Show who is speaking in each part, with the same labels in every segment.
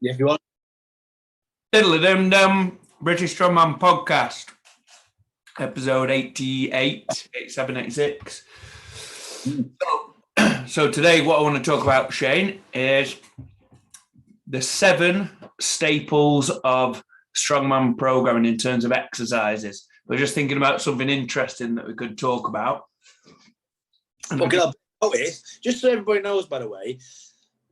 Speaker 1: Yeah, if you want.
Speaker 2: Diddle-a-dum-dum, British Strongman Podcast, episode 88, 87, 86. So today what I want to talk about, Shane, is the 7 staples of strongman programming in terms of exercises. We're just thinking about something interesting that we could talk about.
Speaker 1: Okay, just so everybody knows, by the way,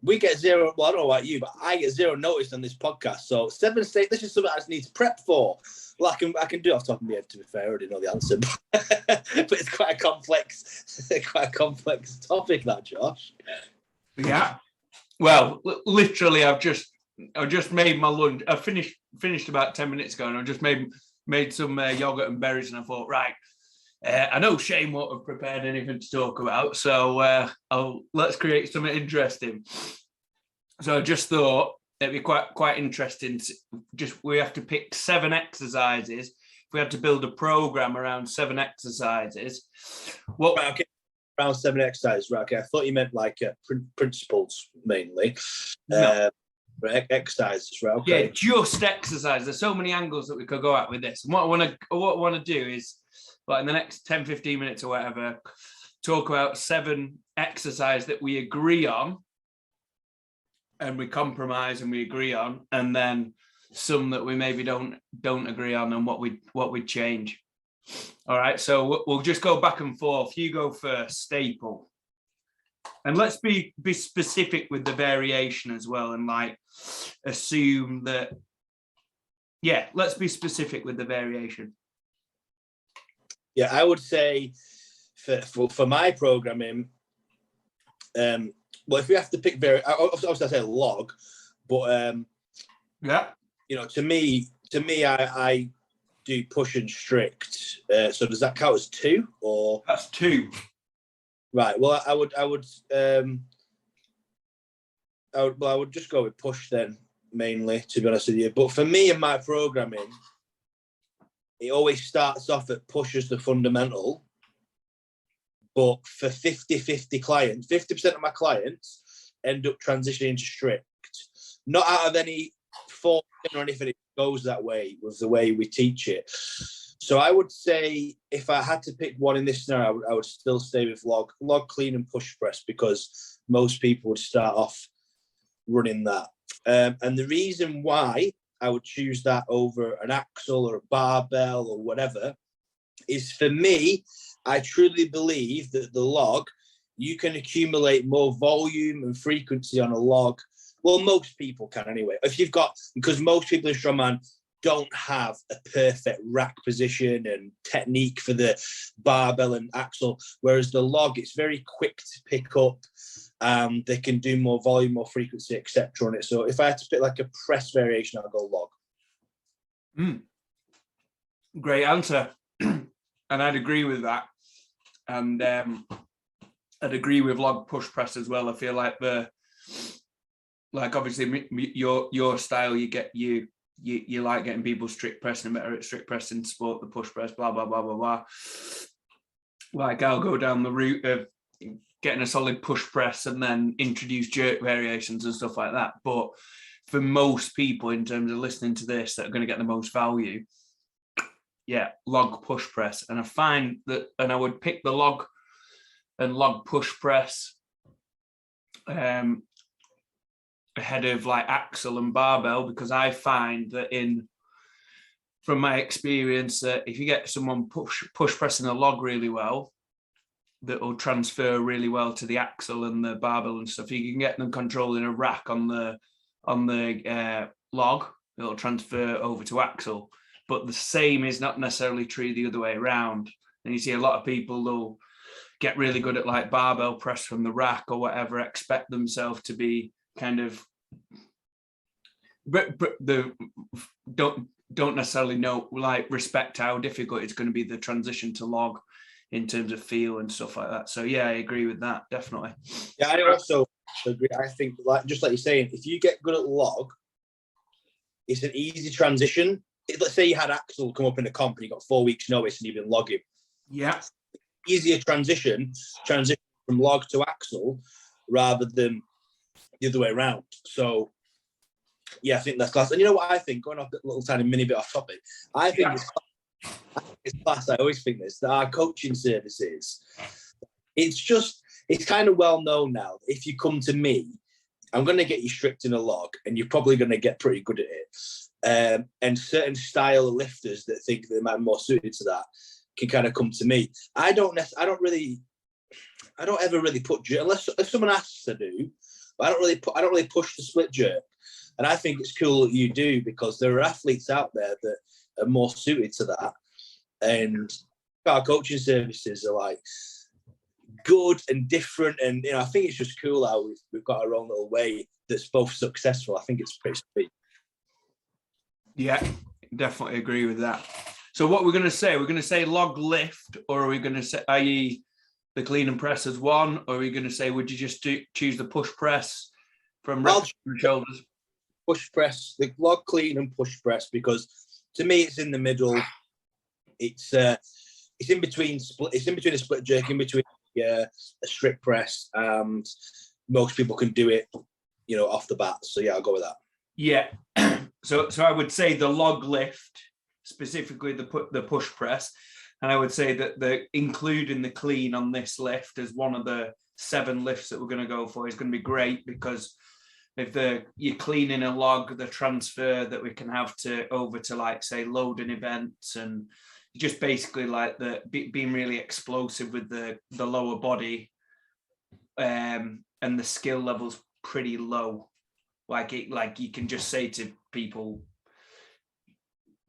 Speaker 1: we get zero. Well, I don't know about you, but I get zero notice on this podcast. So 7 states. This is something I just need to prep for. Well, I can do it off the top of my head. To be fair, I already know the answer, but it's quite a complex topic, that, Josh.
Speaker 2: Yeah. Well, literally, I've just made my lunch. I finished about 10 minutes ago, and I just made some yogurt and berries, and I thought, right. I know Shane won't have prepared anything to talk about, so let's create something interesting. So I just thought it'd be quite interesting. We have to pick 7 exercises. If we had to build a program around 7 exercises,
Speaker 1: around 7 exercises, right? Okay, I thought you meant like principles mainly.
Speaker 2: No.
Speaker 1: Exercises, right? Okay.
Speaker 2: Yeah, just exercise. There's so many angles that we could go at with this. And what I want to do is, in the next 10, 15 minutes or whatever, talk about 7 exercises that we agree on and we compromise and we agree on, and then some that we maybe don't agree on and what we change. All right, so we'll just go back and forth. You go first, staple. And let's be specific with the variation as well, and assume that, let's be specific with the variation.
Speaker 1: Yeah, I would say for my programming, well, if we have to pick obviously I say log, but to me, I do push and strict. So does that count as 2 or?
Speaker 2: That's 2.
Speaker 1: Right. Well, I would just go with push then mainly, to be honest with you. But for me in my programming, it always starts off at push as the fundamental. But for 50-50 clients, 50% of my clients end up transitioning to strict. Not out of any fault or anything, it goes that way with the way we teach it. So I would say if I had to pick one in this scenario, I would still stay with log, clean and push press, because most people would start off running that. And the reason why I would choose that over an axle or a barbell or whatever is, for me, I truly believe that the log, you can accumulate more volume and frequency on a log. Well, most people can anyway. Because most people in strongman don't have a perfect rack position and technique for the barbell and axle, whereas the log, it's very quick to pick up. They can do more volume, more frequency, etc. on it. So if I had to pick like a press variation, I'll go log.
Speaker 2: Great answer. And I'd agree with that. And I'd agree with log push press as well. I feel like obviously your style, you like getting people strict pressing, better at strict pressing, sport the push press, blah, blah, blah, blah, blah. Like I'll go down the route of getting a solid push press and then introduce jerk variations and stuff like that. But for most people, in terms of listening to this, that are going to get the most value, log push press. And I find that, and I would pick the log and log push press ahead of like axle and barbell, because I find that from my experience, that if you get someone push pressing a log really well, that will transfer really well to the axle and the barbell and stuff. You can get them controlling a rack on the log, it'll transfer over to axle. But the same is not necessarily true the other way around. And you see a lot of people, they'll get really good at like barbell press from the rack or whatever, expect themselves to be kind of, but don't necessarily know, like, respect how difficult it's going to be the transition to log in terms of feel and stuff like that. So I agree with that, definitely.
Speaker 1: Yeah, I also agree. I think, just like you're saying, if you get good at log, it's an easy transition. Let's say you had axle come up in a comp and you got 4 weeks notice and you've been logging.
Speaker 2: Yeah.
Speaker 1: Easier transition from log to axle rather than the other way around. So Yeah, I think that's class. And you know what I think, going off a little tiny mini bit off topic, I think it's class. I always think this, that our coaching services, it's kind of well known now. If you come to me, I'm going to get you stripped in a log and you're probably going to get pretty good at it. And certain style of lifters that think they might be more suited to that can kind of come to me. I don't ever really put jerk, unless if someone asks I do, but I don't really push the split jerk. And I think it's cool that you do, because there are athletes out there that are more suited to that. And our coaching services are like good and different. And, I think it's just cool how we've got our own little way that's both successful. I think it's pretty sweet.
Speaker 2: Yeah, definitely agree with that. So what we're going to say, we're going to say log lift, or are we going to say, i.e. the clean and press as one, or are we going to say, would you just choose the push press from reps and shoulders?
Speaker 1: Push press, the log clean and push press, because to me it's in the middle. It's in between a split jerk, in between a strip press, and most people can do it, off the bat. So yeah, I'll go with that.
Speaker 2: Yeah. So I would say the log lift, specifically the push press, and I would say that including the clean on this lift as one of the 7 lifts that we're going to go for is going to be great, because if you're cleaning a log, the transfer that we can have over to like say loading events, and just basically like being really explosive with the lower body, and the skill level's pretty low. Like you can just say to people,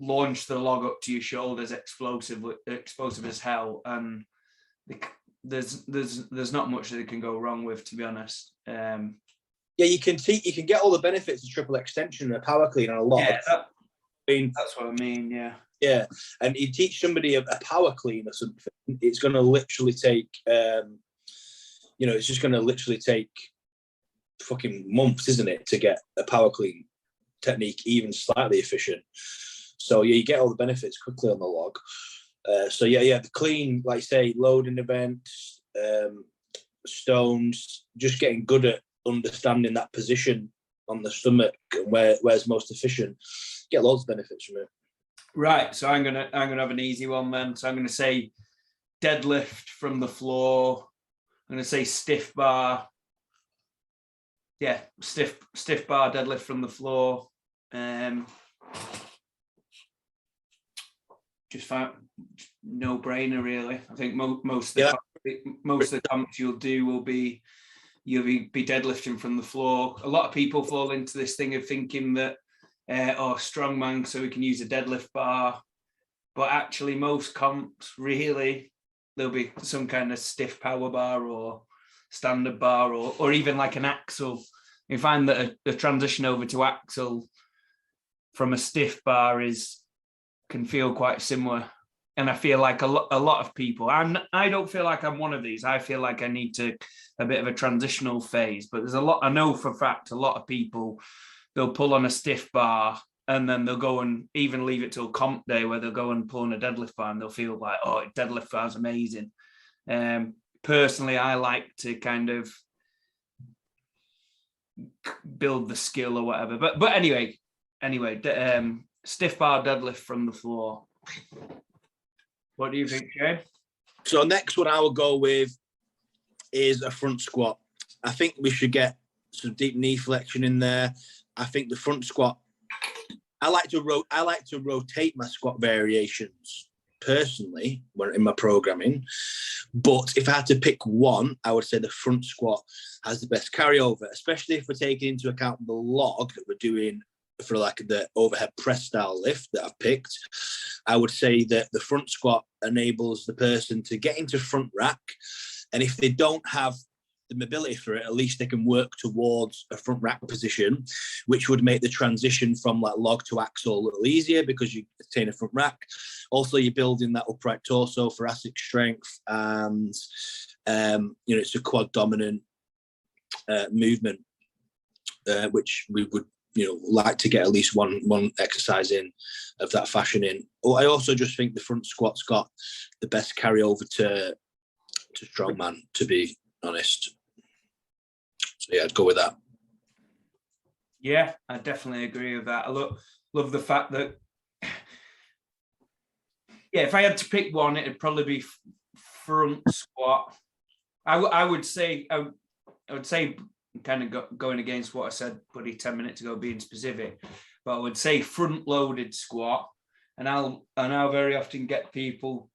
Speaker 2: launch the log up to your shoulders, explosive as hell, and there's not much that can go wrong with, to be honest.
Speaker 1: Yeah, you can get all the benefits of triple extension and a power clean on a log.
Speaker 2: Yeah, that's what I mean. Yeah.
Speaker 1: Yeah, and you teach somebody a power clean or something, it's going to literally take, it's just going to literally take fucking months, isn't it, to get a power clean technique even slightly efficient. So yeah, you get all the benefits quickly on the log. The clean, like say, loading events, stones, just getting good at understanding that position on the stomach and where's most efficient. Get loads of benefits from it.
Speaker 2: Right, so I'm gonna have an easy one then. So I'm gonna say deadlift from the floor. I'm gonna say stiff bar. Yeah, stiff bar deadlift from the floor. Just found no brainer really. I think most of the comps you'll be deadlifting from the floor. A lot of people fall into this thing of thinking that strongman, so we can use a deadlift bar, but actually most comps really there'll be some kind of stiff power bar or standard bar or even like an axle. You find that a transition over to axle from a stiff bar can feel quite similar. And I feel like a lot of people, I don't feel like I'm one of these. I feel like I need a bit of a transitional phase, but I know for a fact, a lot of people, they'll pull on a stiff bar and then they'll go and even leave it till comp day where they'll go and pull on a deadlift bar and they'll feel like, oh, deadlift bar is amazing. Personally, I like to kind of build the skill or whatever. But anyway, stiff bar deadlift from the floor. What do you think, Jay?
Speaker 1: So next one I will go with is a front squat. I think we should get some deep knee flexion in there. I think the front squat, I like to rotate my squat variations personally when in my programming. But if I had to pick one, I would say the front squat has the best carryover, especially if we're taking into account the log that we're doing for like the overhead press style lift that I've picked. I would say that the front squat enables the person to get into front rack. And if they don't have the mobility for it, at least they can work towards a front rack position, which would make the transition from like log to axle a little easier because you attain a front rack. Also, you're building that upright torso, thoracic strength, and it's a quad dominant movement, which we would like to get at least one exercise in of that fashion in. I also just think the front squat's got the best carryover to strongman, to be honest. So yeah, I'd go with that.
Speaker 2: Yeah, I definitely agree with that. I love the fact that, yeah, if I had to pick one, it'd probably be front squat. I would say kind of going against what I said, buddy, 10 minutes ago, being specific, but I would say front loaded squat. And I'll very often get people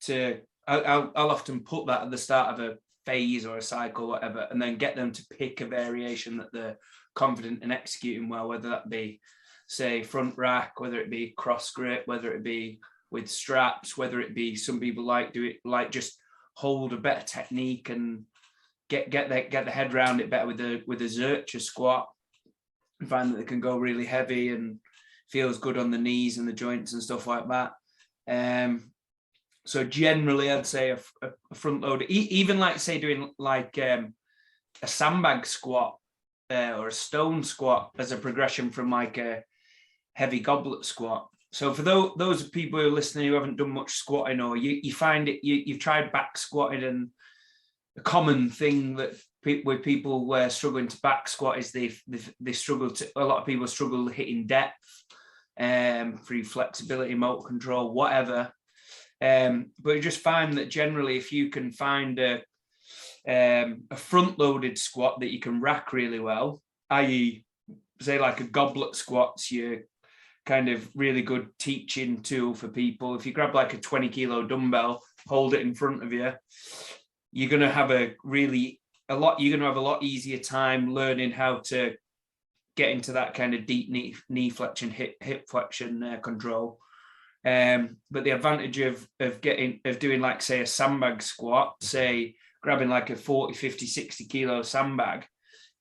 Speaker 2: to, I'll often put that at the start of a phase or a cycle, whatever, and then get them to pick a variation that they're confident in executing well, whether that be, say, front rack, whether it be cross grip, whether it be with straps, whether it be, some people just hold a better technique and get the head around it better with a Zercher squat, and find that they can go really heavy and feels good on the knees and the joints and stuff like that. So generally, I'd say a front load, even like, say, doing like a sandbag squat or a stone squat as a progression from like a heavy goblet squat. So for those people who are listening who haven't done much squatting, or you find it, you've tried back squatting, and a common thing that with people struggling to back squat is they struggle to, a lot of people struggle hitting depth, through flexibility, motor control, whatever. But you just find that generally, if you can find a front-loaded squat that you can rack really well, i.e., say like a goblet squat's your kind of really good teaching tool for people. If you grab like a 20-kilo dumbbell, hold it in front of you, you're going to have a lot easier time learning how to get into that kind of deep knee flexion, hip flexion control. But the advantage of doing like, say, a sandbag squat, say grabbing like a 40, 50, 60 kilo sandbag,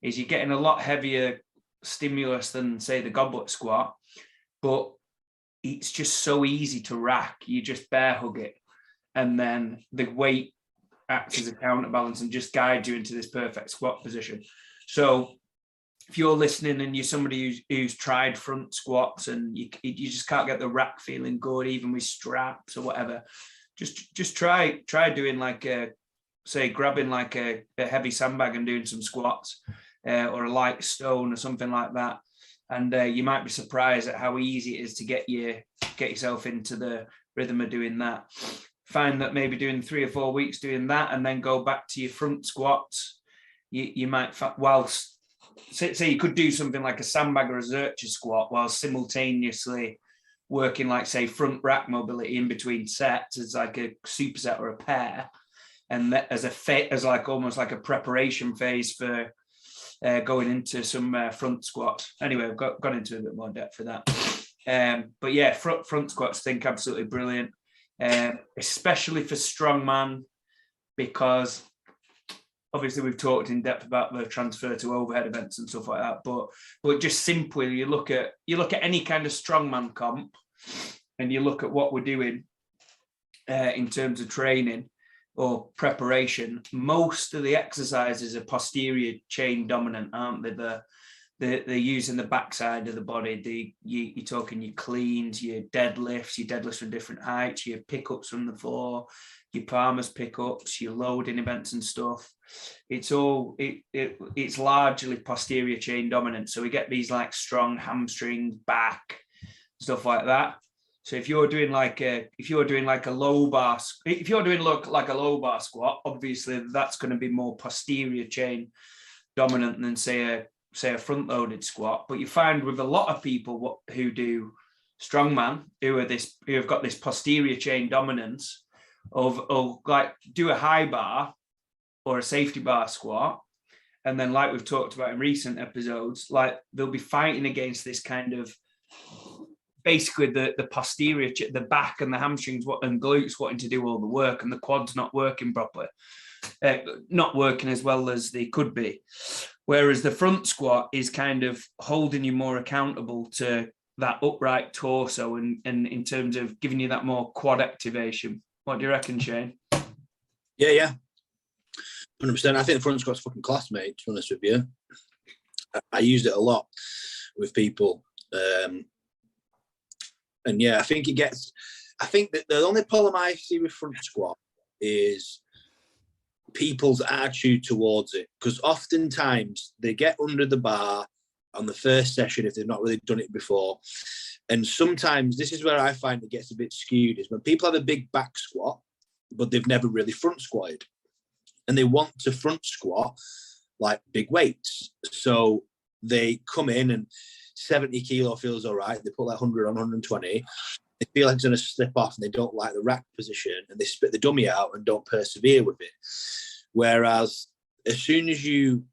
Speaker 2: is you're getting a lot heavier stimulus than, say, the goblet squat, but it's just so easy to rack. You just bear hug it, and then the weight acts as a counterbalance and just guides you into this perfect squat position. So if you're listening and you're somebody who's tried front squats and you just can't get the rack feeling good, even with straps or whatever, just try doing like grabbing like a heavy sandbag and doing some squats, or a light stone or something like that. And you might be surprised at how easy it is to get yourself into the rhythm of doing that. Find that maybe doing 3 or 4 weeks doing that, and then go back to your front squats, you might, whilst, say you could do something like a sandbag or a Zercher squat while simultaneously working like, say, front rack mobility in between sets as like a superset or a pair, and that as like almost like a preparation phase for going into some front squats. Anyway, I've got into a bit more depth for that. But yeah, front squats, I think, absolutely brilliant, especially for strongman, because obviously we've talked in depth about the transfer to overhead events and stuff like that. But just simply, you look at any kind of strongman comp, and you look at what we're doing in terms of training or preparation. Most of the exercises are posterior chain dominant, aren't they? They're using the backside of the body. You're talking your cleans, your deadlifts from different heights, your pickups from the floor, your Palmer's pickups, your loading events and stuff. It's largely posterior chain dominant. So we get these like strong hamstrings, back, stuff like that. So if you're doing like a low bar squat, obviously that's going to be more posterior chain dominant than say a front loaded squat. But you find with a lot of people who do strongman, who have got this posterior chain dominance of like do a high bar or a safety bar squat, and then, like we've talked about in recent episodes, like they'll be fighting against this kind of, basically the posterior, the back and the hamstrings and glutes wanting to do all the work, and the quads not working properly, not working as well as they could be. Whereas the front squat is kind of holding you more accountable to that upright torso, and in terms of giving you that more quad activation. What do you reckon, Shane?
Speaker 1: Yeah. 100%. I think the front squat's fucking class, mate, to be honest with you. I used it a lot with people. And yeah, I think that the only problem I see with front squat is people's attitude towards it, because oftentimes they get under the bar on the first session if they've not really done it before. And sometimes this is where I find it gets a bit skewed, is when people have a big back squat, but they've never really front squatted. And they want to front squat like big weights. So they come in and 70 kilo feels all right. They put like 100 on 120. They feel like it's going to slip off and they don't like the rack position and they spit the dummy out and don't persevere with it. Whereas as soon as you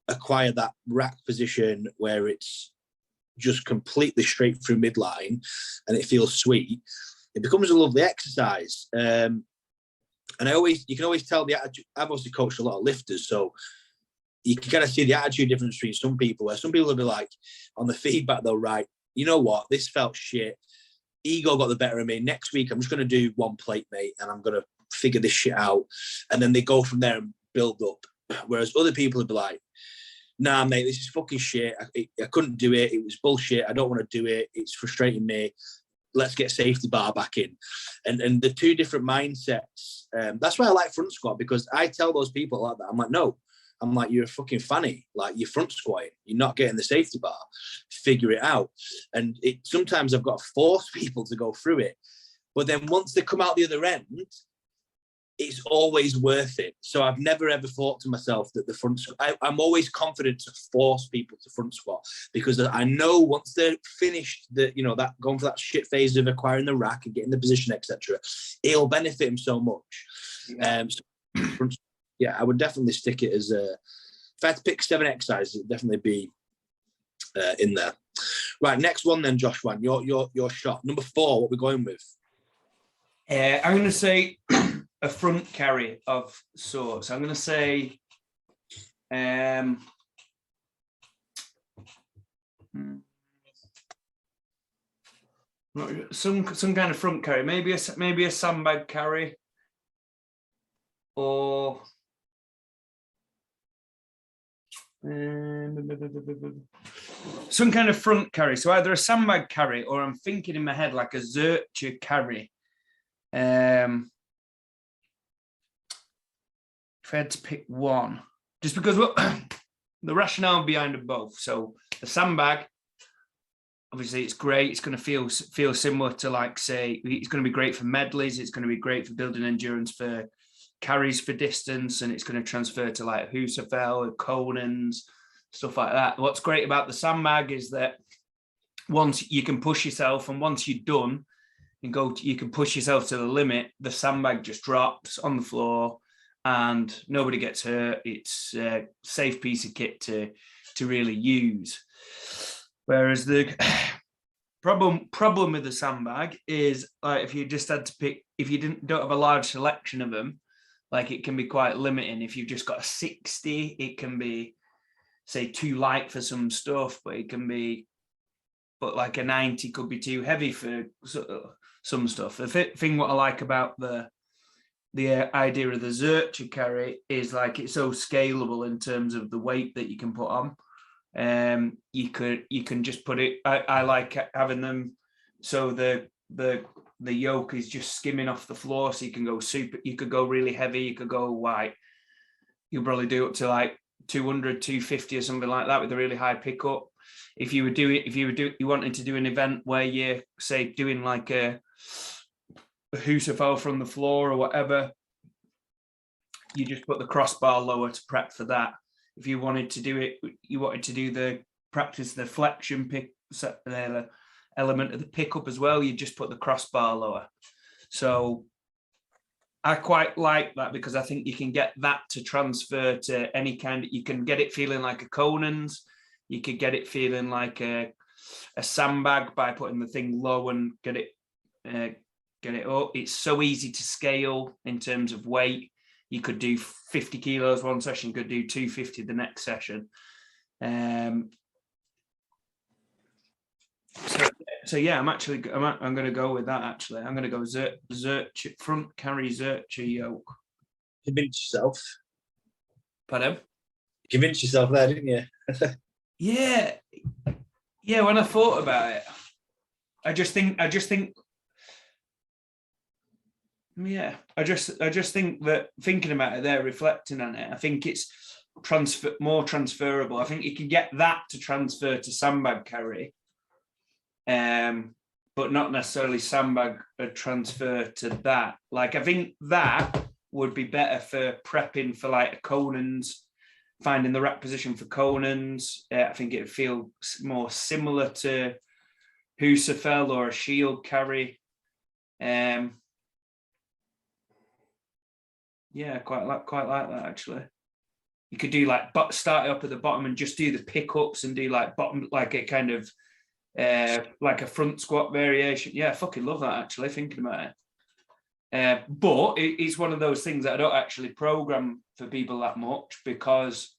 Speaker 1: acquire that rack position where it's just completely straight through midline and it feels sweet, it becomes a lovely exercise. And you can always tell the attitude. I've obviously coached a lot of lifters, so you can kind of see the attitude difference between some people, where some people will be like, on the feedback, they'll write, you know what, this felt shit. Ego got the better of me. Next week, I'm just going to do one plate, mate, and I'm going to figure this shit out. And then they go from there and build up. Whereas other people would be like, nah, mate, this is fucking shit. I couldn't do it. It was bullshit. I don't want to do it. It's frustrating me. Let's get safety bar back in. And the two different mindsets. That's why I like front squat, because I tell those people like that. I'm like, no. I'm like, you're a fucking fanny. Like, you're front squatting. You're not getting the safety bar. Figure it out. And sometimes I've got to force people to go through it. But then once they come out the other end, it's always worth it. So I've never ever thought to myself that the front squat, I'm always confident to force people to front squat, because I know once they're finished that going for that shit phase of acquiring the rack and getting the position, etc., it'll benefit them so much. I would definitely stick it as if I had to pick 7 exercises, it'd definitely be in there. Right, next one then, Joshua, your shot. Number 4, what we're going with?
Speaker 2: I'm going to say a front carry of sorts. I'm going to say some kind of front carry, maybe a sandbag carry, or some kind of front carry. So either a sandbag carry, or I'm thinking in my head like a Zercher carry. If I had to pick one, just because the rationale behind them both. So the sandbag, obviously it's great. It's going to feel similar to, like, say, it's going to be great for medleys. It's going to be great for building endurance for carries for distance, and it's going to transfer to like Husafel, Conans, stuff like that. What's great about the sandbag is that once you can push yourself, and once you're done, you can push yourself to the limit. The sandbag just drops on the floor, and nobody gets hurt. It's a safe piece of kit to really use. Whereas the problem with the sandbag is, like, if you just had to pick, if you don't have a large selection of them, like, it can be quite limiting. If you've just got a 60, it can be, say, too light for some stuff, but like a 90 could be too heavy for some stuff. The thing what I like about the idea of the Zercher carry is, like, it's so scalable in terms of the weight that you can put on. You can just put it. I like having them so the yoke is just skimming off the floor, so you can go you could go really heavy, you could go wide. You'll probably do up to like 200, 250 or something like that with a really high pickup. If you wanted to do an event where you're, say, doing like a Husafel from the floor or whatever, you just put the crossbar lower to prep for that. If you wanted to do it, practice the flexion pick element of the pickup as well, you just put the crossbar lower. So I quite like that, because I think you can get that to transfer to any kind of, you can get it feeling like a Conan's, you could get it feeling like a sandbag by putting the thing low and get it up. It's so easy to scale in terms of weight. You could do 50 kilos one session, could do 250 the next session. So yeah, I'm going to go with that. Actually, I'm going to go Zercher front carry, Zercher yoke.
Speaker 1: Convince yourself.
Speaker 2: Pardon?
Speaker 1: Convince yourself there, didn't you?
Speaker 2: Yeah. When I thought about it, I just think. Yeah, I just think that thinking about it there, reflecting on it, I think it's more transferable. I think you can get that to transfer to sandbag carry, but not necessarily sandbag transfer to that. Like, I think that would be better for prepping for like a Conan's, finding the right position for Conan's. I think it would feel more similar to Husafell or a shield carry. Yeah, quite like that actually. You could do like start up at the bottom and just do the pickups and do like bottom, like a kind of like a front squat variation. Yeah, I fucking love that actually, thinking about it. But it's one of those things that I don't actually program for people that much because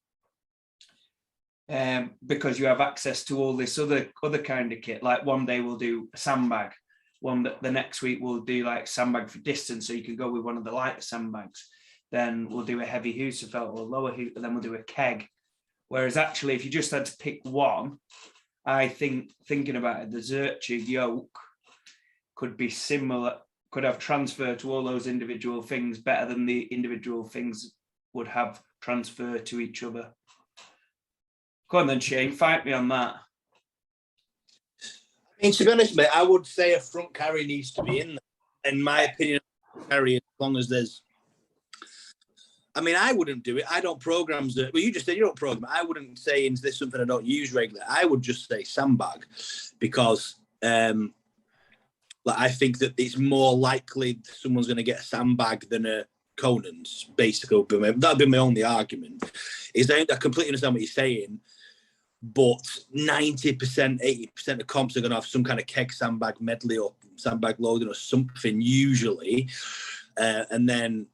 Speaker 2: you have access to all this other kind of kit. Like one day we'll do a sandbag, the next week we'll do like sandbag for distance, so you can go with one of the lighter sandbags. Then we'll do a heavy Husafell or lower and then we'll do a keg. Whereas actually, if you just had to pick one, I think thinking about it, the Zurcher yoke could be similar, could have transfer to all those individual things better than the individual things would have transfer to each other. Go on then, Shane, fight me on that.
Speaker 1: I mean, to be honest, mate, I would say a front carry needs to be in there. In my opinion, carry, as long as there's... I mean, I wouldn't do it. I don't program that. Well, you just said you don't program it. I wouldn't say, is this something I don't use regularly? I would just say sandbag, because like, I think that it's more likely someone's going to get a sandbag than a Conan's, basically. That'd be my only argument. Is I completely understand what you're saying, but 90%, 80% of comps are going to have some kind of keg sandbag medley or sandbag loading or something usually, and then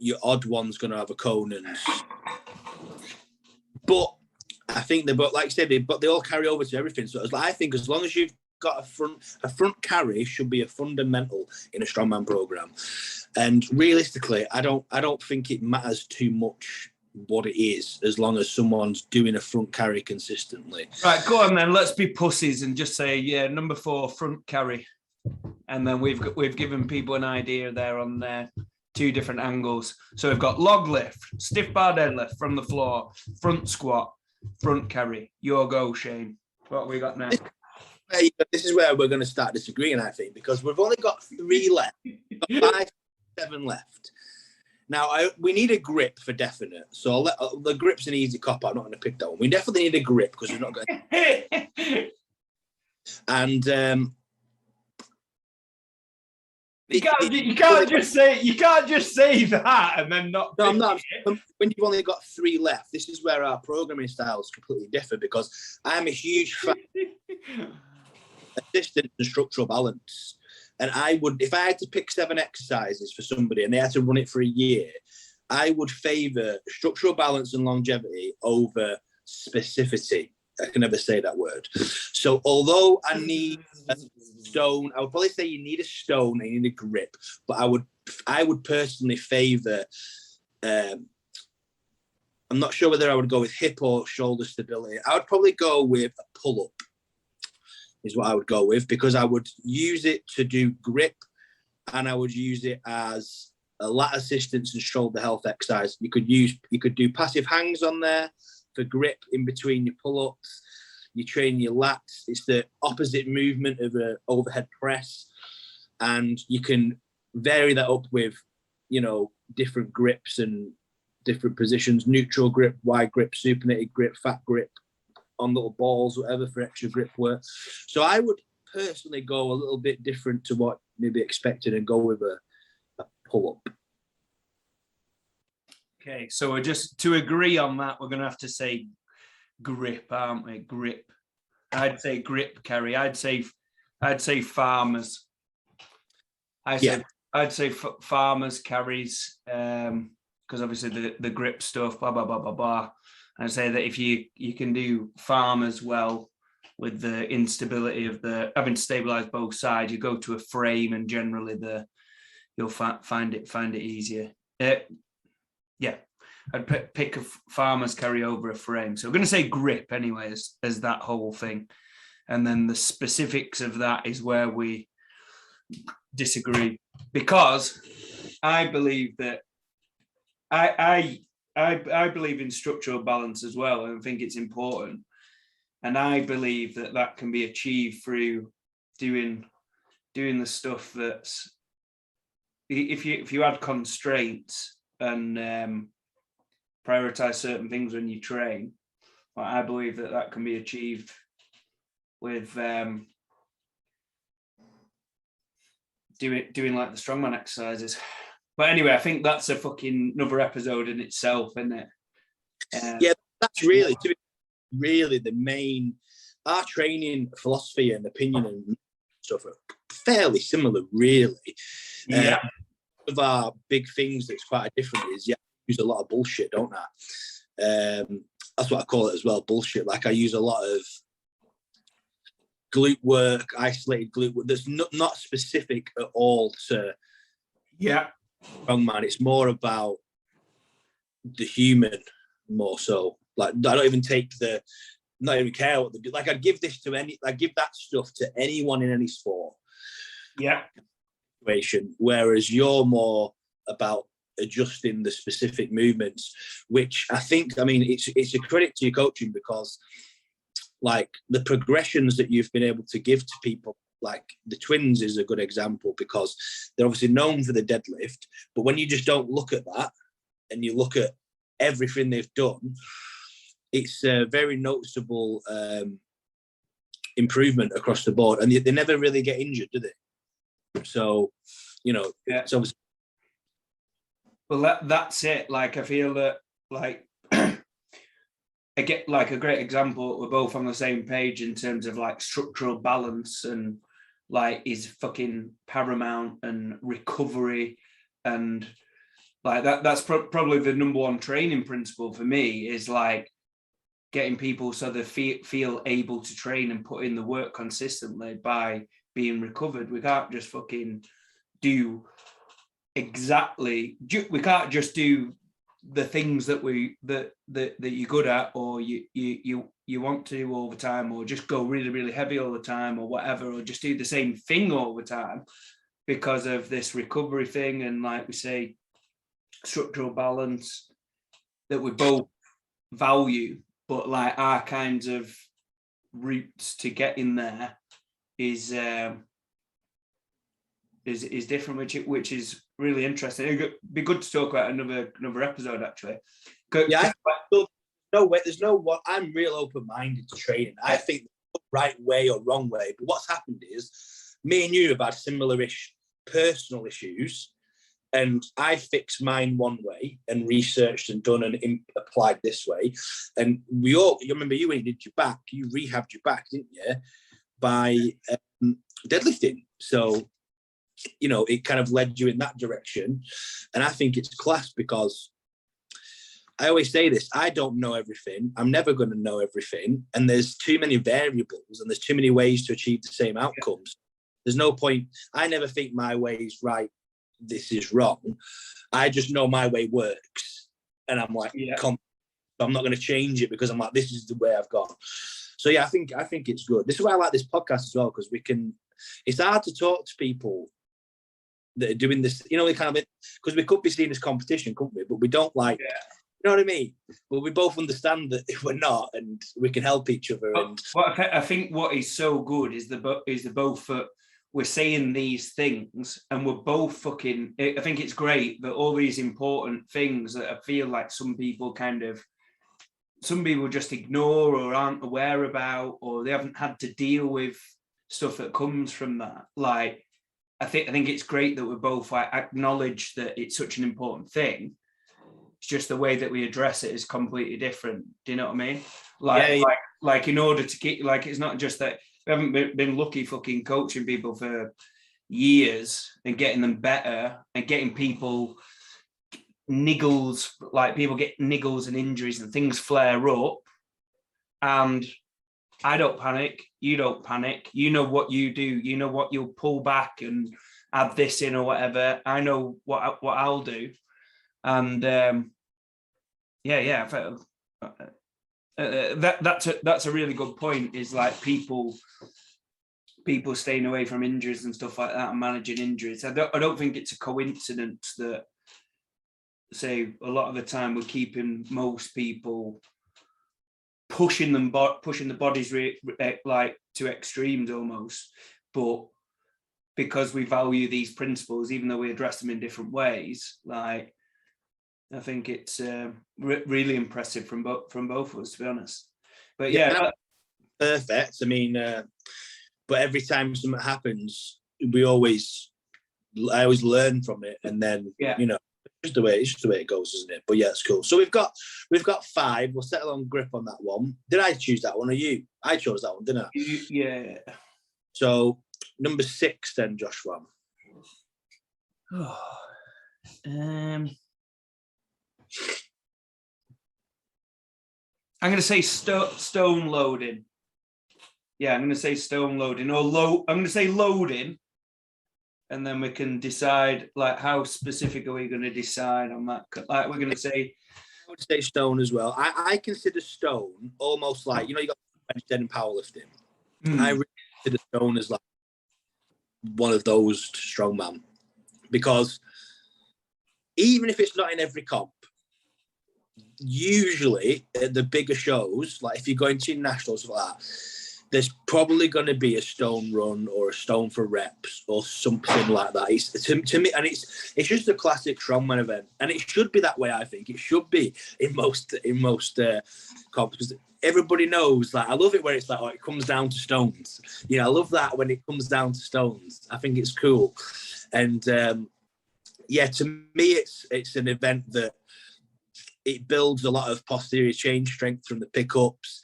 Speaker 1: your odd one's going to have a Conan's. But I think they both, like I said, they all carry over to everything. So I think as long as you've got a front carry should be a fundamental in a strongman program. And realistically, I don't think it matters too much what it is, as long as someone's doing a front carry consistently.
Speaker 2: Right, go on then. Let's be pussies and just say, yeah, number 4, front carry. And then we've given people an idea there on there. 2 different angles. So we've got log lift, stiff bar deadlift from the floor, front squat, front carry. Your go, Shane. What have we got next?
Speaker 1: This is where we're going to start disagreeing, I think, because we've only got 3 left. We've got 5, 7 left. Now, we need a grip for definite. So the grip's an easy cop. I'm not going to pick that one. We definitely need a grip because we're not going. And
Speaker 2: you can't just say that and then not.
Speaker 1: No, I'm not. When you've only got 3 left, this is where our programming styles completely differ, because I'm a huge fan of distance and structural balance. And I would, if I had to pick 7 exercises for somebody and they had to run it for a year, I would favour structural balance and longevity over specificity. I can never say that word. So although I need a stone, I would probably say you need a stone and you need a grip, but I would personally favour, I'm not sure whether I would go with hip or shoulder stability. I would probably go with a pull-up is what I would go with, because I would use it to do grip and I would use it as a lat assistance and shoulder health exercise. You could do passive hangs on there for grip in between your pull-ups. You train your lats. It's the opposite movement of an overhead press. And you can vary that up with, different grips and different positions, neutral grip, wide grip, supinated grip, fat grip, on little balls, whatever, for extra grip work. So I would personally go a little bit different to what maybe expected and go with a pull-up.
Speaker 2: Okay, so we're just to agree on that, we're going to have to say grip, aren't we? Grip. I'd say grip carry. I'd say farmers. I'd say farmers carries, because obviously the grip stuff, blah blah blah blah blah. I'd say that if you can do farmers well with the instability of the having to stabilize both sides, you go to a frame and generally you'll find it easier. Yeah, I'd pick a farmer's carry over a frame. So we're going to say grip anyway as that whole thing. And then the specifics of that is where we disagree, because I believe that I I believe in structural balance as well, and I think it's important. And I believe that can be achieved through doing the stuff that's, if you add constraints and prioritize certain things when you train, I believe that can be achieved with doing like the strongman exercises. But anyway, I think that's a fucking another episode in itself, isn't it?
Speaker 1: Yeah, that's really the main. Our training philosophy and opinion and stuff are fairly similar, really.
Speaker 2: Yeah.
Speaker 1: One of our big things that's quite different is, I use a lot of bullshit, don't I? That's what I call it as well, bullshit. Like I use a lot of glute work, isolated glute work that's not specific at all to strongman. It's more about the human, more so. Like I don't even not even care what they do. Like I'd give that stuff to anyone in any sport.
Speaker 2: Yeah.
Speaker 1: Situation, whereas you're more about adjusting the specific movements, which I think, it's a credit to your coaching, because like the progressions that you've been able to give to people, like the twins is a good example, because they're obviously known for the deadlift, but when you just don't look at that and you look at everything they've done, it's a very noticeable improvement across the board, and they never really get injured, do they? So, it's obviously.
Speaker 2: Well, that's it. Like, I feel that, like, I get like a great example. We're both on the same page in terms of like structural balance and like is fucking paramount, and recovery, and like that's probably the number one training principle for me, is like getting people so they feel able to train and put in the work consistently by being recovered. We can't just fucking do we can't just do the things that you're good at, or you want to all the time, or just go really, really heavy all the time, or whatever, or just do the same thing all the time, because of this recovery thing. And like we say, structural balance that we both value, but like our kinds of routes to get in there is different, which is really interesting. It'd be good to talk about another episode, actually.
Speaker 1: Yeah, there's no what. I'm real open-minded to training. I think the right way or wrong way, but what's happened is me and you have had similar-ish personal issues, and I fixed mine one way and researched and done and applied this way. And you remember when you did your back, you rehabbed your back, didn't you, by deadlifting. So, it kind of led you in that direction. And I think it's class, because I always say this, I don't know everything. I'm never going to know everything. And there's too many variables, and there's too many ways to achieve the same outcomes. There's no point. I never think my way is right, this is wrong. I just know my way works. And I'm like, I'm not going to change it, because I'm like, this is the way I've gone. So I think it's good. This is why I like this podcast as well, because it's hard to talk to people that are doing this, because we could be seen as competition, couldn't we? But we don't like, you know what I mean? But we both understand that we're not, and we can help each other.
Speaker 2: I think what is so good is the both we're saying these things, and we're both fucking. I think it's great that all these important things that I feel like some people just ignore or aren't aware about, or they haven't had to deal with stuff that comes from that. Like, I think it's great that we both like acknowledge that it's such an important thing. It's just the way that we address it is completely different. Do you know what I mean? Like in order to keep, like, it's not just that we haven't been lucky fucking coaching people for years and getting them better and getting people niggles, like people get niggles and injuries and things flare up. And I don't panic. You don't panic. You know what you do. You know what you'll pull back and add this in or whatever. I know what I'll do. And that's a really good point. Is like people staying away from injuries and stuff like that, and managing injuries. I don't think it's a coincidence that say a lot of the time we're keeping most people pushing the bodies like to extremes almost, but because we value these principles, even though we address them in different ways, like I think it's really impressive from both of us, to be honest. But yeah,
Speaker 1: perfect. I mean, but every time something happens, I always learn from it, and then you know, it's just the way it goes, isn't it? But yeah, it's cool. So we've got 5. We'll settle on grip on that one. Did I choose that one or you? I chose that one, didn't I?
Speaker 2: Yeah.
Speaker 1: So number 6 then, Joshua.
Speaker 2: I'm going to say stone loading. Yeah, I'm going to say stone loading, or I'm going to say loading, and then we can decide like how specific are we going to decide on that. Like we're going to say,
Speaker 1: I would say stone as well. I consider stone almost like, you know, you got bench dead and powerlifting. I really consider stone as like one of those strongman, because even if it's not in every comp, usually at the bigger shows, like if you're going to nationals like that, there's probably going to be a stone run or a stone for reps or something like that. It's to me, and it's just a classic strongman event, and it should be that way. I think it should be in most comps, because everybody knows. Like I love it where it's like, oh, it comes down to stones. You know, I love that when it comes down to stones. I think it's cool, and yeah, to me, it's an event that it builds a lot of posterior chain strength from the pickups.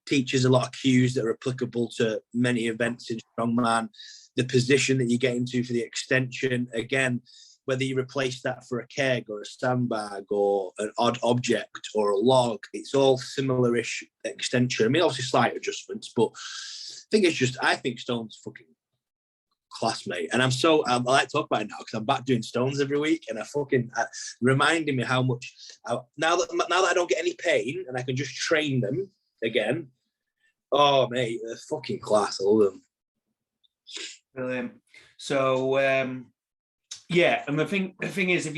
Speaker 1: Teaches a lot of cues that are applicable to many events in strongman. The position that you get into for the extension, again, whether you replace that for a keg or a sandbag or an odd object or a log, it's all similar-ish extension. I mean, obviously slight adjustments, but I think stone's fucking class, mate. And I like to talk about it now because I'm back doing stones every week, and reminding me how much now that I don't get any pain and I can just train them again. Oh, mate, they're fucking class. I love them.
Speaker 2: Brilliant. So, yeah, and the thing is,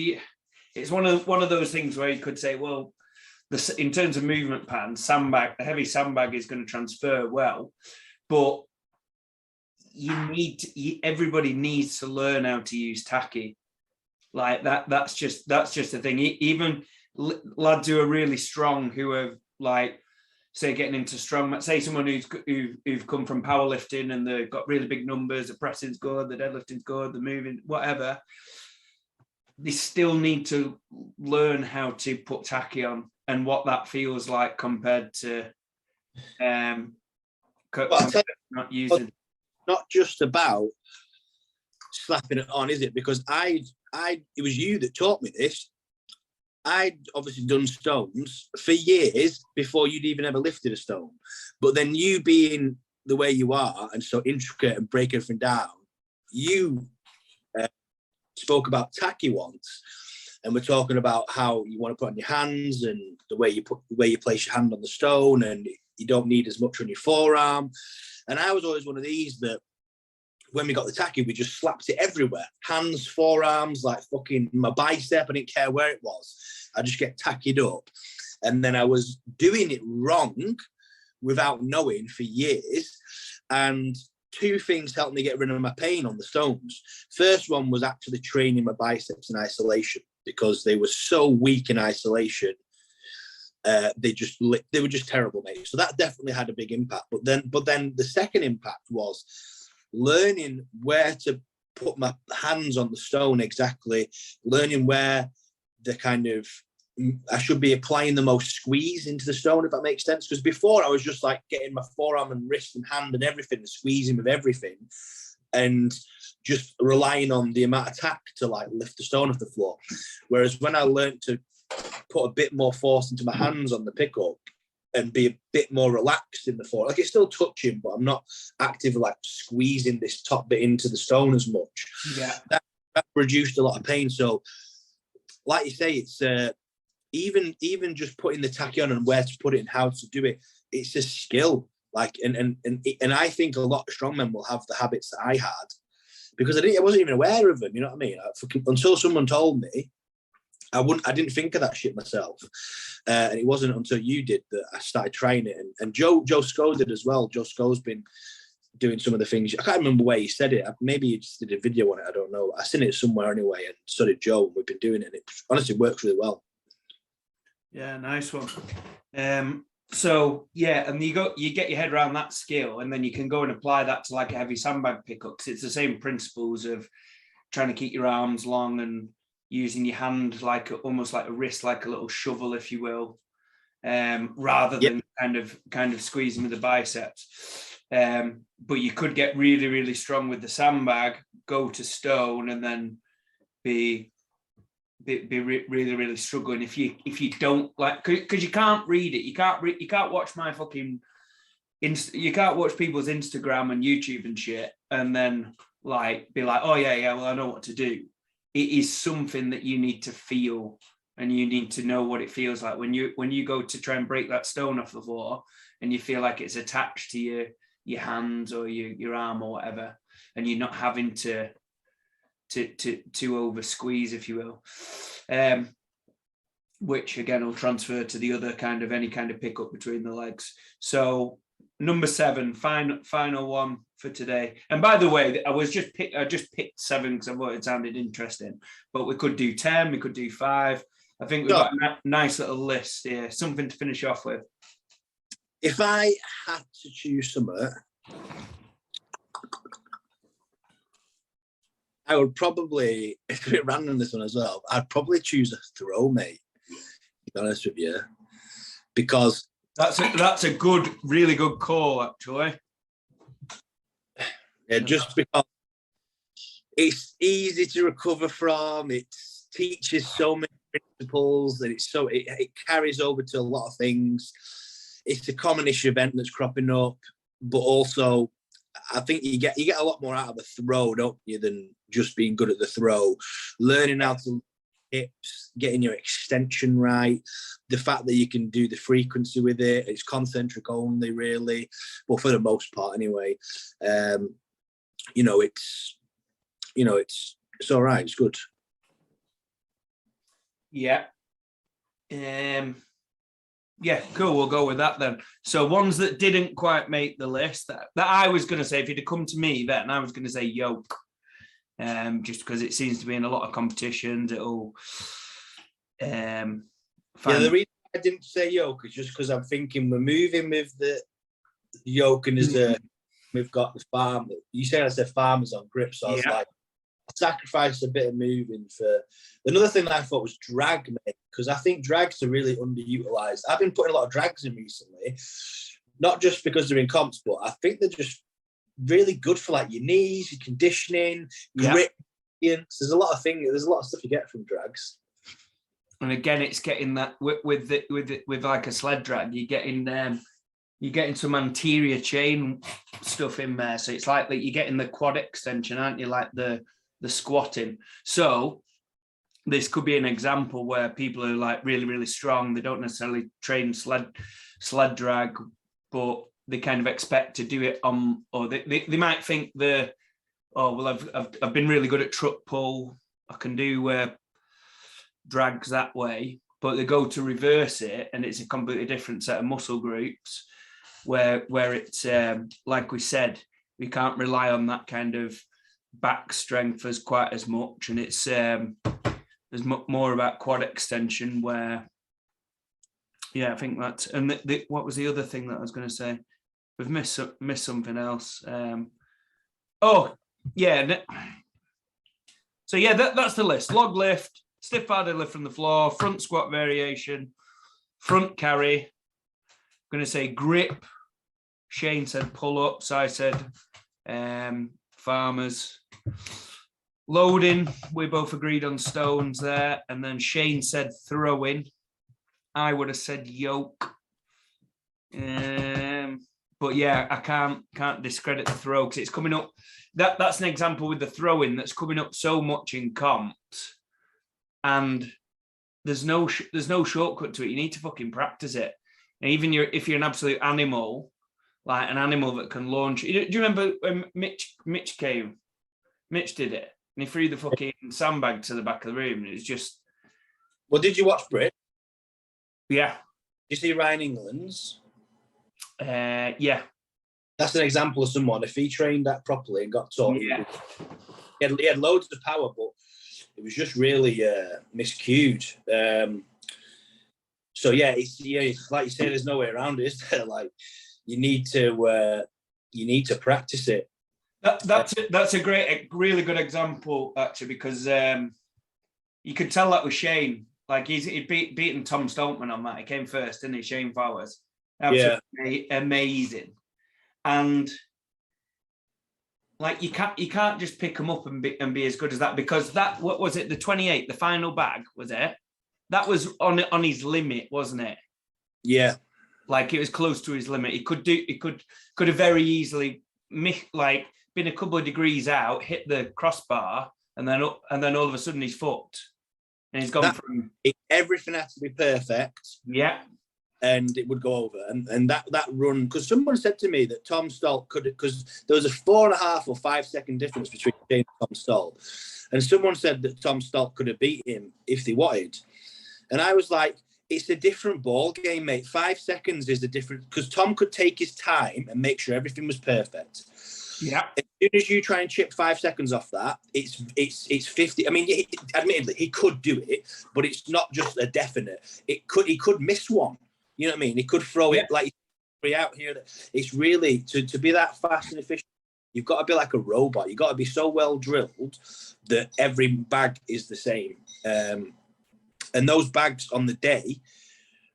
Speaker 2: it's one of those things where you could say, well, in terms of movement pattern, the heavy sandbag is going to transfer well, but everybody needs to learn how to use tacky. Like that. That's just the thing. Even lads who are really strong, who are like, say, getting into strongman, say someone who've come from powerlifting and they've got really big numbers, the pressing's good, the deadlifting's good, the moving, whatever, they still need to learn how to put tacky on and what that feels like compared to not using.
Speaker 1: Not just about slapping it on, is it? Because it was you that taught me this. I'd obviously done stones for years before you'd even ever lifted a stone. But then you being the way you are and so intricate and break everything down, you spoke about tacky once. And we're talking about how you want to put on your hands and the way you place your hand on the stone, and you don't need as much on your forearm. And I was always one of these that when we got the tacky, we just slapped it everywhere. Hands, forearms, like fucking my bicep. I didn't care where it was. I just get tackied up. And then I was doing it wrong without knowing for years. And 2 things helped me get rid of my pain on the stones. First one was actually training my biceps in isolation, because they were so weak in isolation. They were just terrible, mate. So that definitely had a big impact. But then the second impact was learning where to put my hands on the stone exactly, learning where I should be applying the most squeeze into the stone, if that makes sense. Because before I was just like getting my forearm and wrist and hand and everything, and squeezing with everything, and just relying on the amount of tack to like lift the stone off the floor. Whereas when I learned to put a bit more force into my hands on the pickup and be a bit more relaxed in the forward, like it's still touching, but I'm not actively like squeezing this top bit into the stone as much.
Speaker 2: Yeah,
Speaker 1: that reduced a lot of pain. So, like you say, it's even just putting the tacky on and where to put it and how to do it. It's a skill. Like, and I think a lot of strongmen will have the habits that I had, because I wasn't even aware of them. You know what I mean? Until someone told me. I didn't think of that shit myself. And it wasn't until you did that I started trying it. And Joe Sco did as well. Joe Sco's been doing some of the things. I can't remember where he said it. Maybe he just did a video on it. I don't know. I seen it somewhere anyway, and so did Joe. And we've been doing it, and it honestly works really well.
Speaker 2: Yeah, nice one. So yeah, and you get your head around that skill, and then you can go and apply that to like a heavy sandbag pickup, because it's the same principles of trying to keep your arms long and using your hand like almost like a wrist, like a little shovel, if you will, rather than kind of squeezing with the biceps. But you could get really, really strong with the sandbag, go to stone, and then be really, really struggling if you don't like, because you can't read it. You can't watch my fucking you can't watch people's Instagram and YouTube and shit and then like be like, oh yeah, well I know what to do. It is something that you need to feel, and you need to know what it feels like when you go to try and break that stone off the floor and you feel like it's attached to your hands or your arm or whatever, and you're not having to over squeeze, if you will, which again will transfer to the other kind of any kind of pickup between the legs. So number 7, final one for today. And by the way, I just picked 7 because I thought it sounded interesting, but we could do 10, we could do 5. I think we've got a nice little list here, something to finish off with.
Speaker 1: If I had to choose something, I would probably, it's a bit random this one as well, I'd probably choose a throw, mate, to be honest with you, because
Speaker 2: that's a good, really good call, actually.
Speaker 1: Yeah, just because it's easy to recover from, it teaches so many principles, and it carries over to a lot of things. It's a common-ish event that's cropping up, but also I think you get a lot more out of a throw, don't you, than just being good at the throw. Learning how to hips, getting your extension right, the fact that you can do the frequency with it, it's concentric only, really, but for the most part, anyway. It's all right. It's good.
Speaker 2: Yeah. Yeah, cool. We'll go with that then. So ones that didn't quite make the list that I was going to say, if you'd have come to me then, I was going to say yoke, just because it seems to be in a lot of competitions. It'll. The
Speaker 1: reason I didn't say yoke is just because I'm thinking we're moving with the yoke, and we've got the farm. You said I said farmers on grip, so I was like, I sacrificed a bit of moving for. Another thing that I thought was drag, mate, because I think drags are really underutilized. I've been putting a lot of drags in recently, not just because they're in comps, but I think they're just really good for like your knees, your conditioning, grip. There's a lot of stuff you get from drags.
Speaker 2: And again, it's getting that with like a sled drag, you're getting some anterior chain stuff in there. So it's like that you're getting the quad extension, aren't you? Like the squatting. So this could be an example where people are like really, really strong. They don't necessarily train sled drag, but they kind of expect to do it on, or they might think I've been really good at truck pull. I can do drags that way, but they go to reverse it and it's a completely different set of muscle groups where it's like we said, we can't rely on that kind of back strength as quite as much, and it's there's more about quad extension where I think that's, and what was the other thing that I was going to say? We've missed something else. So that's the list. Log lift, stiff bar deadlift from the floor, front squat variation, front carry. I'm going to say grip. Shane said pull-ups. I said farmers. Loading, we both agreed on stones there. And then Shane said throwing. I would have said yoke. But yeah, I can't discredit the throw because it's coming up. That's an example with the throwing that's coming up so much in comps. And there's no shortcut to it. You need to fucking practice it. And even if you're an absolute animal, like an animal that can launch. Do you remember when Mitch came? Mitch did it, and he threw the fucking sandbag to the back of the room. And it was just
Speaker 1: Well, did you watch Brit?
Speaker 2: Yeah.
Speaker 1: Did you see Ryan England's?
Speaker 2: Yeah.
Speaker 1: That's an example of someone, if he trained that properly and got taught,
Speaker 2: Yeah.
Speaker 1: he had loads of power, but it was just really miscued. So yeah, it's like you say, there's no way around it, is there? Like you need to practice it.
Speaker 2: That's a really good example actually, because you could tell that with Shane. Like he'd beaten Tom Stoltman on that. He came first, didn't he? Shane Fowers, absolutely amazing. And like you can't just pick him up and be as good as that, because that, what was it, the 28, the final bag, was it? That was on his limit, wasn't it?
Speaker 1: Yeah.
Speaker 2: Like it was close to his limit. He could have very easily been a couple of degrees out, hit the crossbar, and then all of a sudden he's fucked. And he's gone from
Speaker 1: everything had to be perfect.
Speaker 2: Yeah.
Speaker 1: And it would go over. And that run, because someone said to me that Tom Stoll could, because there was a 4.5 or 5 second difference between Shane and Tom Stoll. And someone said that Tom Stoll could have beat him if they wanted. And I was like, it's a different ball game, mate. 5 seconds is a different, because Tom could take his time and make sure everything was perfect.
Speaker 2: Yeah.
Speaker 1: As soon as you try and chip 5 seconds off that, it's 50. I mean, admittedly, he could do it, but it's not just a definite. He could miss one. You know what I mean? He could throw it like out here. It's really, to be that fast and efficient, you've got to be like a robot. You've got to be so well drilled that every bag is the same. And those bags on the day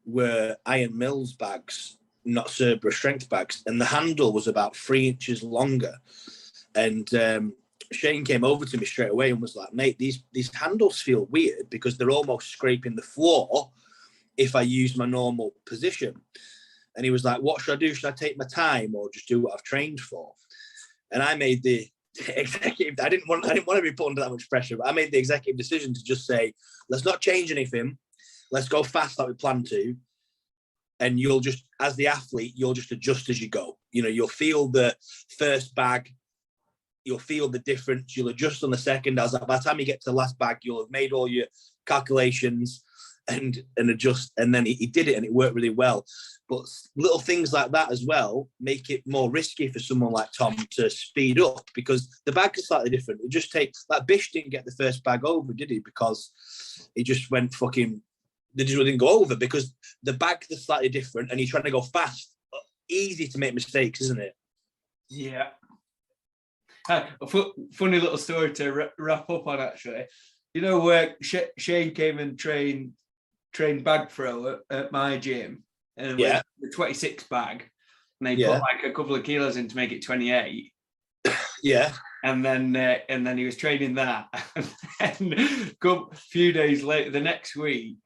Speaker 1: were Iron Mills bags, not Cerberus strength bags. And the handle was about 3 inches longer. And Shane came over to me straight away and was like, mate, these handles feel weird because they're almost scraping the floor if I use my normal position. And he was like, what should I do? Should I take my time or just do what I've trained for? And I made the executive, I didn't want to be put under that much pressure, but I made the executive decision to just say, let's not change anything. Let's go fast like we plan to. And you'll just, as the athlete, you'll just adjust as you go. You know, you'll feel the first bag, you'll feel the difference, you'll adjust on the second. By the time you get to the last bag, you'll have made all your calculations and adjust. And then he did it and it worked really well. But little things like that as well make it more risky for someone like Tom to speed up, because the bag is slightly different. It just takes, like Bish didn't get the first bag over, did he? Because he just went fucking, they just didn't go over because the bags are slightly different and he's trying to go fast. Easy to make mistakes, isn't it?
Speaker 2: Yeah. A funny little story to wrap up on, actually. You know, where Shane came and trained bag throw at my gym, and with the 26 bag, and they put like a couple of kilos in to make it 28.
Speaker 1: Yeah.
Speaker 2: And then he was training that. And a few days later, the next week,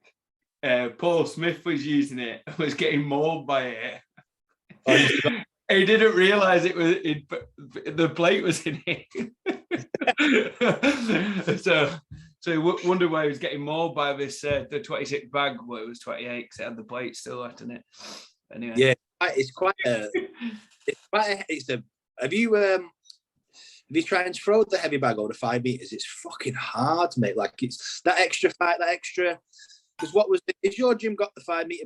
Speaker 2: Paul Smith was using it and was getting mauled by it. He didn't realise it was the plate was in it. So wonder why he was getting mauled by this the 26 bag. Well, it was 28 because it had the plate still left in it. Anyway,
Speaker 1: yeah, it's quite a. Have you tried to throw the heavy bag over 5 meters? It's fucking hard, mate. Like it's that extra. Because what was is your gym got the 5 meter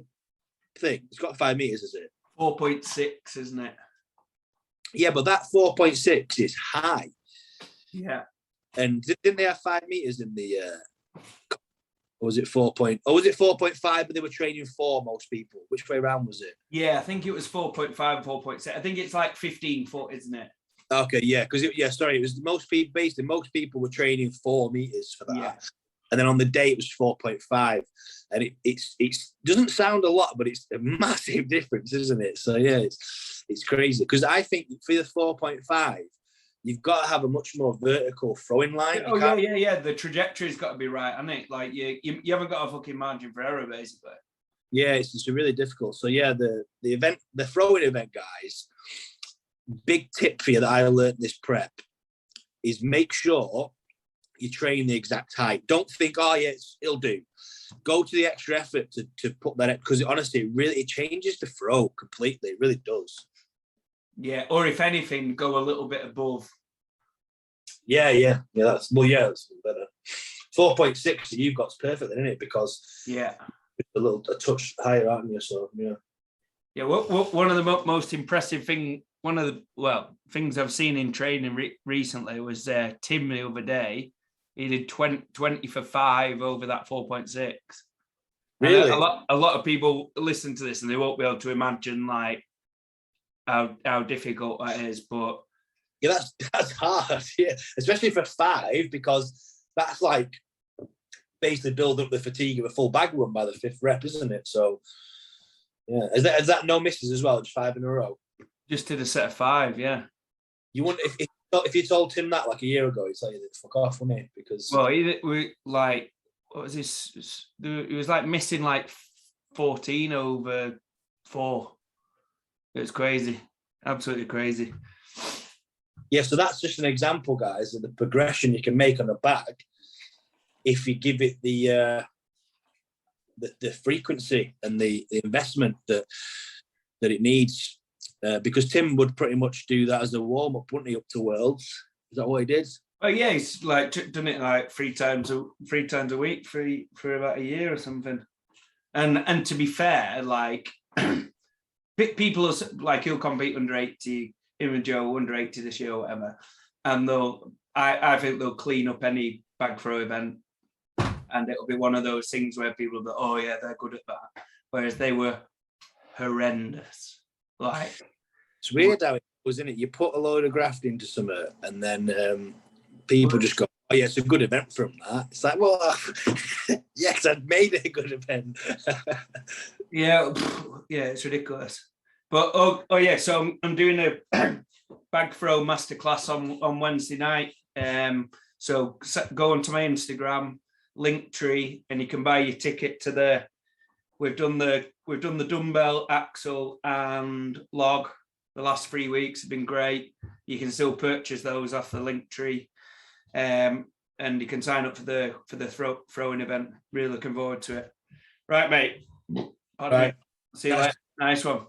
Speaker 1: thing? It's got 5 meters, is it?
Speaker 2: 4.6, isn't it?
Speaker 1: Yeah, but that 4.6 is high.
Speaker 2: Yeah.
Speaker 1: And didn't they have 5 meters in the? Or was it 4 point? Or was it 4.5? But they were training 4. Most people. Which way around was it?
Speaker 2: Yeah, I think it was 4.5, 4.6. I think it's like 15 foot, isn't it?
Speaker 1: Okay, yeah, because it was most people. Basically, most people were training 4 meters for that. Yeah. And then on the day it was 4.5, and it doesn't sound a lot, but it's a massive difference, isn't it? So yeah, it's crazy, because I think for the 4.5, you've got to have a much more vertical throwing line.
Speaker 2: Oh yeah. The trajectory's got to be right, hasn't it? Like you haven't got a fucking margin for error, basically.
Speaker 1: Yeah, it's really difficult. So yeah, the throwing event, guys. Big tip for you that I learned this prep is make sure you train the exact height. Don't think, oh yeah, it'll do. Go to the extra effort to put that up, because honestly, it changes the throw completely. It really does.
Speaker 2: Yeah, or if anything, go a little bit above.
Speaker 1: Yeah. That's better. 4.6 you've got's perfect, isn't it? Because
Speaker 2: yeah,
Speaker 1: it's a touch higher, aren't you? So yeah.
Speaker 2: Yeah, one of the most impressive things I've seen in training recently was Tim the other day. He did 20 for 5 over that 4.6.
Speaker 1: Really?
Speaker 2: And a lot of people listen to this and they won't be able to imagine like how difficult that is. But
Speaker 1: yeah, that's hard. Yeah, especially for 5, because that's like basically build up the fatigue of a full bag run by the 5th rep, isn't it? So yeah, is that no misses as well? Just 5 in a row.
Speaker 2: Just did a set of 5, yeah.
Speaker 1: You wouldn't if you told Tim that like a year ago, he'd tell you fuck off, wouldn't he? Because
Speaker 2: we like, what was this? He was like missing like 14 over 4. It was crazy, absolutely crazy.
Speaker 1: Yeah, so that's just an example, guys, of the progression you can make on a bag if you give it the frequency and the investment that it needs. Because Tim would pretty much do that as a warm up, wouldn't he, up to Worlds? Is that what he did?
Speaker 2: Oh yeah, he's like done it like 3 times a week for about a year or something. And to be fair, like people are like, he'll compete under 80, him and Joe under 80 this year or whatever, and I think they'll clean up any bag throw event, and it'll be one of those things where people will be, oh yeah, they're good at that, whereas they were horrendous. Like,
Speaker 1: it's weird how it was, isn't it? You put a load of graft into something, and then people just go, oh yeah, it's a good event from that. It's like, well, yes, I've made it a good event.
Speaker 2: yeah, it's ridiculous. But oh yeah, so I'm doing a bag throw masterclass on Wednesday night. So go onto my Instagram, Linktree, and you can buy your ticket to the. We've done the dumbbell, axle, and log. The last 3 weeks have been great. You can still purchase those off the Linktree, and you can sign up for the throwing event. Really looking forward to it. Right, mate.
Speaker 1: Right.
Speaker 2: See you later. Nice one.